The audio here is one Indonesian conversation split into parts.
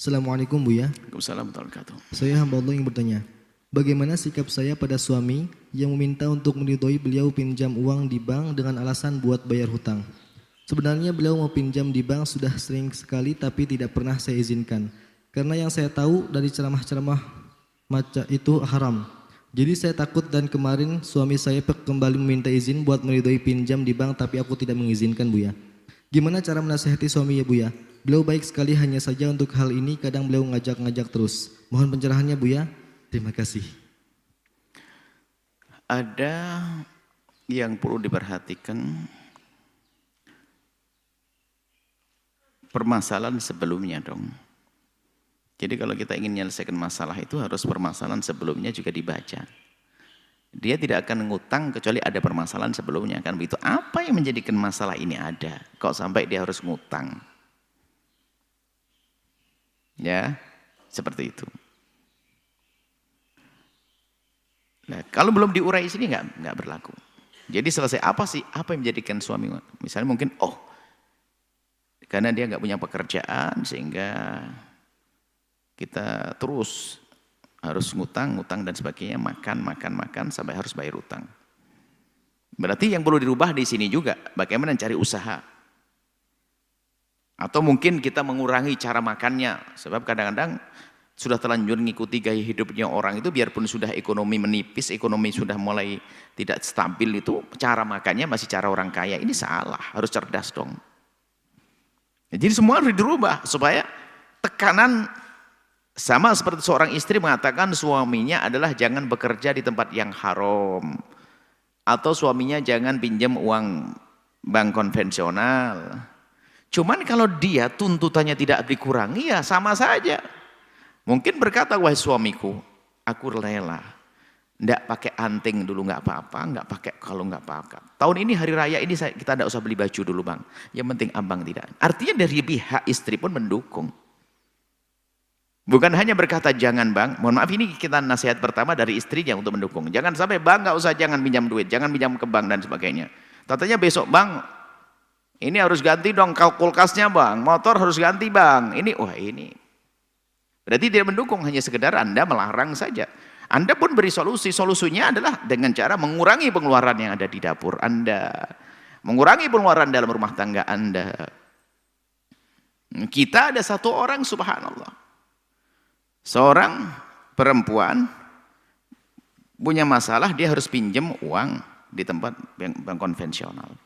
Assalamualaikum Buya. Waalaikumsalam warahmatullahi wabarakatuh. Saya hamba Allah yang bertanya, bagaimana sikap saya pada suami yang meminta untuk meridhoi beliau pinjam uang di bank dengan alasan buat bayar hutang? Sebenarnya beliau mau pinjam di bank sudah sering sekali tapi tidak pernah saya izinkan. Karena yang saya tahu dari ceramah-ceramah macam itu haram. Jadi saya takut dan kemarin suami saya kembali meminta izin buat meridhoi pinjam di bank tapi aku tidak mengizinkan Buya. Gimana cara menasihati suami ya Buya? Beliau baik sekali, hanya saja untuk hal ini kadang beliau ngajak-ngajak terus. Mohon pencerahannya Buya. Terima kasih. Ada yang perlu diperhatikan, permasalahan sebelumnya dong. Jadi kalau kita ingin menyelesaikan masalah itu harus permasalahan sebelumnya juga dibaca. Dia tidak akan ngutang kecuali ada permasalahan sebelumnya, kan begitu. Apa yang menjadikan masalah ini ada? Kok sampai dia harus ngutang? Ya, seperti itu. Nah, kalau belum diurai sini nggak berlaku. Jadi selesai apa sih? Apa yang menjadikan suami? Misalnya mungkin, karena dia nggak punya pekerjaan sehingga kita terus harus ngutang dan sebagainya, makan sampai harus bayar utang. Berarti yang perlu dirubah di sini juga, bagaimana cari usaha. Atau mungkin kita mengurangi cara makannya, sebab kadang-kadang sudah terlanjur ngikuti gaya hidupnya orang itu, biarpun sudah ekonomi menipis, ekonomi sudah mulai tidak stabil, itu cara makannya masih cara orang kaya. Ini salah, harus cerdas dong. Jadi semua harus dirubah supaya tekanan, sama seperti seorang istri mengatakan suaminya adalah jangan bekerja di tempat yang haram, atau suaminya jangan pinjam uang bank konvensional. Cuman kalau dia tuntutannya tidak dikurangi, ya sama saja. Mungkin berkata, wahai suamiku, aku rela, enggak pakai anting dulu nggak apa-apa, enggak pakai kalung nggak apa-apa. Tahun ini hari raya ini kita enggak usah beli baju dulu bang. Yang penting abang tidak. Artinya dari pihak istri pun mendukung. Bukan hanya berkata jangan bang, mohon maaf, ini kita nasihat pertama dari istrinya untuk mendukung. Jangan sampai bang nggak usah, jangan pinjam duit, jangan pinjam ke bank dan sebagainya. Katanya besok bang, ini harus ganti dong kulkasnya bang, motor harus ganti bang. Ini berarti tidak mendukung, hanya sekedar Anda melarang saja. Anda pun beri solusi. Solusinya adalah dengan cara mengurangi pengeluaran yang ada di dapur Anda, mengurangi pengeluaran dalam rumah tangga Anda. Kita ada satu orang, subhanallah, seorang perempuan punya masalah, dia harus pinjam uang di tempat bank konvensional.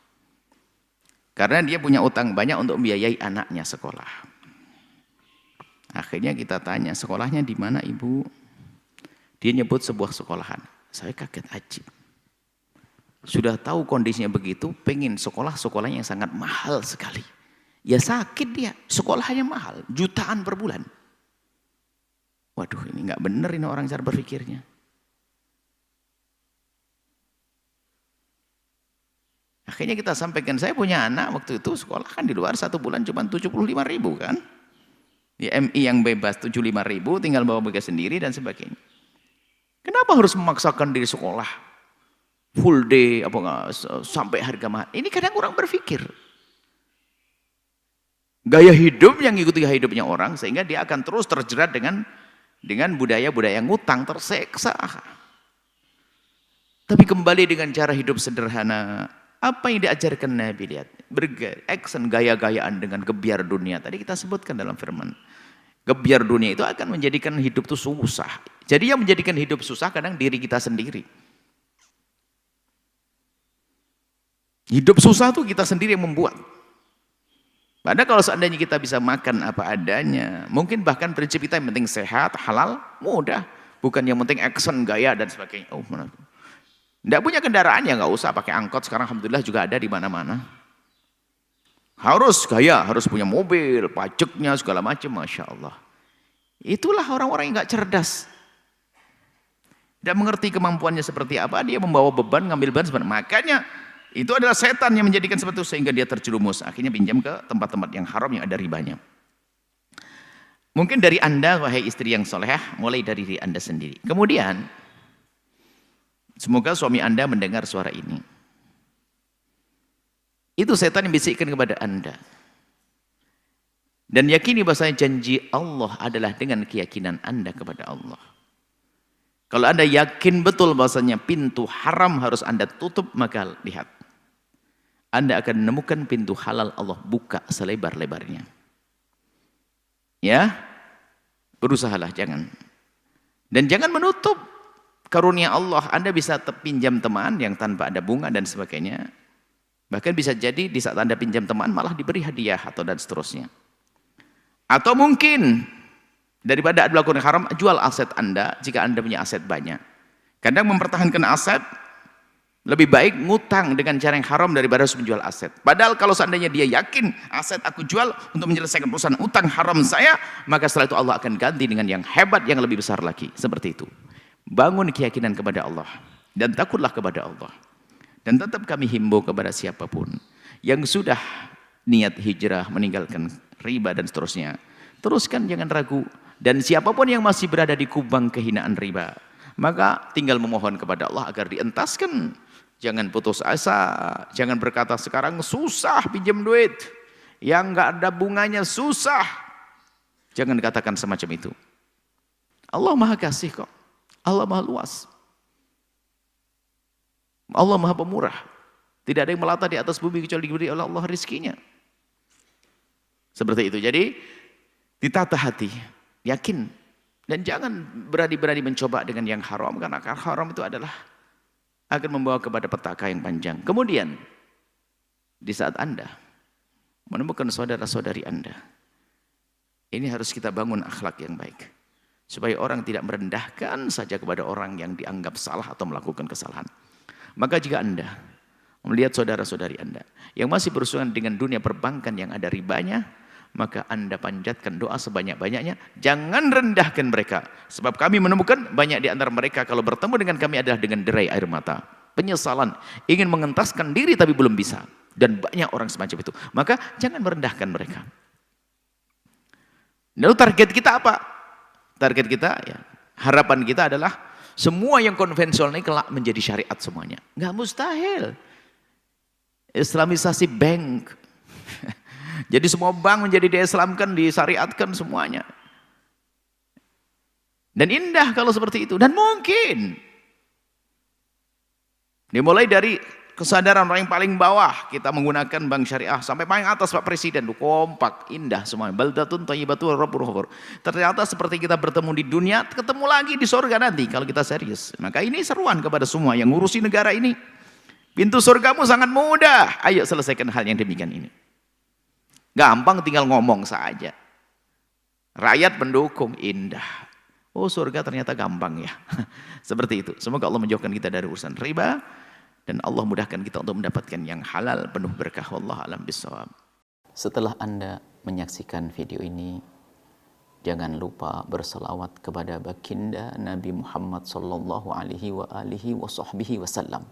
Karena dia punya utang banyak untuk membiayai anaknya sekolah. Akhirnya kita tanya, sekolahnya di mana ibu? Dia nyebut sebuah sekolahan. Saya kaget ajib. Sudah tahu kondisinya begitu, pengen sekolahnya yang sangat mahal sekali. Ya sakit dia, sekolahnya mahal, jutaan per bulan. Waduh, ini nggak bener ini orang cara berpikirnya. Akhirnya kita sampaikan, saya punya anak waktu itu sekolah kan di luar 1 bulan cuma 75.000 kan. Di MI yang bebas 75.000, tinggal bawa bagasi sendiri dan sebagainya. Kenapa harus memaksakan diri sekolah full day sampai harga mahal? Ini kadang kurang berpikir. Gaya hidup yang ikuti gaya hidupnya orang, sehingga dia akan terus terjerat dengan budaya-budaya ngutang, terseksa. Tapi kembali dengan cara hidup sederhana. Apa yang diajarkan Nabi, lihat, action gaya-gayaan dengan gebiar dunia. Tadi kita sebutkan dalam firman, gebiar dunia itu akan menjadikan hidup itu susah. Jadi yang menjadikan hidup susah kadang diri kita sendiri. Hidup susah itu kita sendiri yang membuat. Padahal kalau seandainya kita bisa makan apa adanya, mungkin bahkan prinsip kita yang penting sehat, halal, mudah. Bukan yang penting action, gaya dan sebagainya. Tidak punya kendaraan ya nggak usah pakai angkot, sekarang alhamdulillah juga ada di mana-mana. Harus gaya, harus punya mobil, pajaknya segala macam, masya Allah. Itulah orang-orang yang nggak cerdas. Tidak mengerti kemampuannya seperti apa, dia membawa beban, ngambil beban sebenarnya. Makanya itu adalah setan yang menjadikan seperti itu sehingga dia terjerumus. Akhirnya pinjam ke tempat-tempat yang haram yang ada ribanya. Mungkin dari Anda, wahai istri yang solehah, mulai dari diri Anda sendiri. Kemudian, semoga suami Anda mendengar suara ini. Itu setan yang bisikkan kepada Anda. Dan yakini bahasanya janji Allah adalah dengan keyakinan Anda kepada Allah. Kalau Anda yakin betul bahasanya pintu haram harus Anda tutup, maka lihat. Anda akan menemukan pintu halal Allah buka selebar-lebarnya. Ya, berusahalah jangan. Dan jangan menutup karunia Allah. Anda bisa pinjam teman yang tanpa ada bunga dan sebagainya. Bahkan bisa jadi di saat Anda pinjam teman malah diberi hadiah atau dan seterusnya. Atau mungkin daripada melakukan haram, jual aset Anda jika Anda punya aset banyak. Kadang mempertahankan aset lebih baik ngutang dengan cara yang haram daripada harus menjual aset. Padahal kalau seandainya dia yakin aset aku jual untuk menyelesaikan urusan utang haram saya, maka setelah itu Allah akan ganti dengan yang hebat, yang lebih besar lagi. Seperti itu. Bangun keyakinan kepada Allah dan takutlah kepada Allah. Dan tetap kami himbau kepada siapapun yang sudah niat hijrah, meninggalkan riba dan seterusnya, teruskan, jangan ragu. Dan siapapun yang masih berada di kubang kehinaan riba, maka tinggal memohon kepada Allah agar dientaskan. Jangan putus asa, jangan berkata sekarang susah pinjam duit, yang nggak ada bunganya susah. Jangan katakan semacam itu. Allah Maha Kasih kok, Allah Maha Luas, Allah Maha Pemurah. Tidak ada yang melata di atas bumi kecuali diberi oleh Allah rizkinya. Seperti itu. Jadi ditata hati, yakin, dan jangan berani-berani mencoba dengan yang haram, karena haram itu adalah akan membawa kepada petaka yang panjang. Kemudian di saat Anda menemukan saudara-saudari Anda, ini harus kita bangun akhlak yang baik supaya orang tidak merendahkan saja kepada orang yang dianggap salah atau melakukan kesalahan. Maka jika Anda melihat saudara-saudari Anda yang masih berurusan dengan dunia perbankan yang ada ribanya, maka Anda panjatkan doa sebanyak-banyaknya. Jangan rendahkan mereka. Sebab kami menemukan banyak di antara mereka kalau bertemu dengan kami adalah dengan derai air mata, penyesalan, ingin mengentaskan diri tapi belum bisa. Dan banyak orang semacam itu. Maka jangan merendahkan mereka. Lalu target kita apa? Target kita, ya, harapan kita adalah semua yang konvensional ini kelak menjadi syariat semuanya. Nggak mustahil. Islamisasi bank. Jadi semua bank menjadi diislamkan, disyariatkan semuanya. Dan indah kalau seperti itu. Dan mungkin dimulai dari kesadaran orang yang paling bawah, kita menggunakan bank syariah, sampai paling atas Pak Presiden, kompak, indah semuanya. Baldatun thayyibatun rabbur ghafur. Ternyata seperti kita bertemu di dunia, ketemu lagi di surga nanti kalau kita serius. Maka ini seruan kepada semua yang ngurusi negara ini. Pintu surgamu sangat mudah. Ayo selesaikan hal yang demikian ini. Gampang, tinggal ngomong saja. Rakyat mendukung, indah. Oh, surga ternyata gampang ya. Seperti itu. Semoga Allah menjauhkan kita dari urusan riba dan Allah mudahkan kita untuk mendapatkan yang halal penuh berkah. Wallahu a'lam bishawab. Setelah Anda menyaksikan video ini, jangan lupa berselawat kepada baginda Nabi Muhammad sallallahu alaihi wa alihi wa sahbihi wasallam.